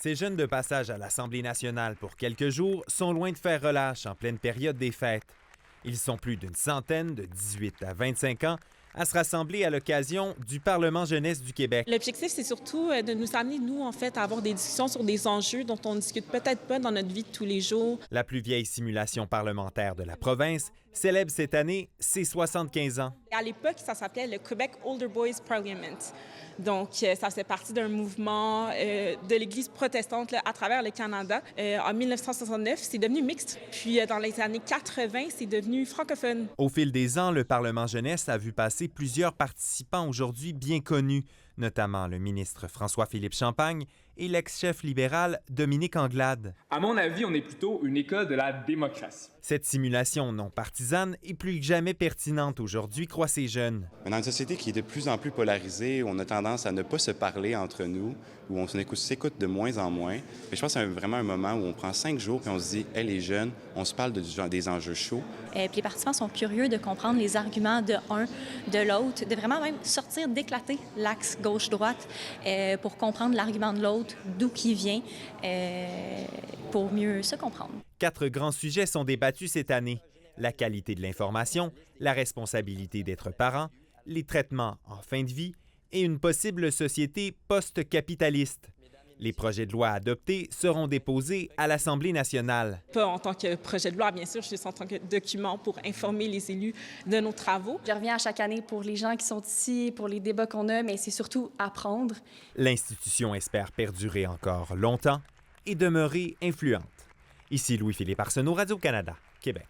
Ces jeunes de passage à l'Assemblée nationale pour quelques jours sont loin de faire relâche en pleine période des fêtes. Ils sont plus d'une centaine, de 18 à 25 ans, à se rassembler à l'occasion du Parlement jeunesse du Québec. L'objectif, c'est surtout de nous amener, nous, en fait, à avoir des discussions sur des enjeux dont on ne discute peut-être pas dans notre vie de tous les jours. La plus vieille simulation parlementaire de la province célèbre cette année ses 75 ans. À l'époque, ça s'appelait le Quebec Older Boys Parliament. Donc, ça faisait partie d'un mouvement de l'Église protestante là, à travers le Canada. En 1969, c'est devenu mixte. Puis, dans les années 80, c'est devenu francophone. Au fil des ans, le Parlement jeunesse a vu passer plusieurs participants aujourd'hui bien connus, notamment le ministre François-Philippe Champagne et l'ex-chef libéral Dominique Anglade. À mon avis, on est plutôt une école de la démocratie. Cette simulation non partisane est plus que jamais pertinente aujourd'hui, croient ces jeunes. Dans une société qui est de plus en plus polarisée, où on a tendance à ne pas se parler entre nous, où on s'écoute de moins en moins. Et je pense que c'est vraiment un moment où on prend 5 jours et on se dit « Hey, les jeunes, on se parle des enjeux chauds. » Puis les participants sont curieux de comprendre les arguments de un, de l'autre, de vraiment même sortir, d'éclater l'axe gauche-droite pour comprendre l'argument de l'autre, d'où qu'il vient, pour mieux se comprendre. 4 grands sujets sont débattus cette année. La qualité de l'information, la responsabilité d'être parent, les traitements en fin de vie et une possible société post-capitaliste. Les projets de loi adoptés seront déposés à l'Assemblée nationale. Pas en tant que projet de loi, bien sûr, juste en tant que document pour informer les élus de nos travaux. Je reviens à chaque année pour les gens qui sont ici, pour les débats qu'on a, mais c'est surtout apprendre. L'institution espère perdurer encore longtemps et demeurer influente. Ici Louis-Philippe Arsenault, Radio-Canada, Québec.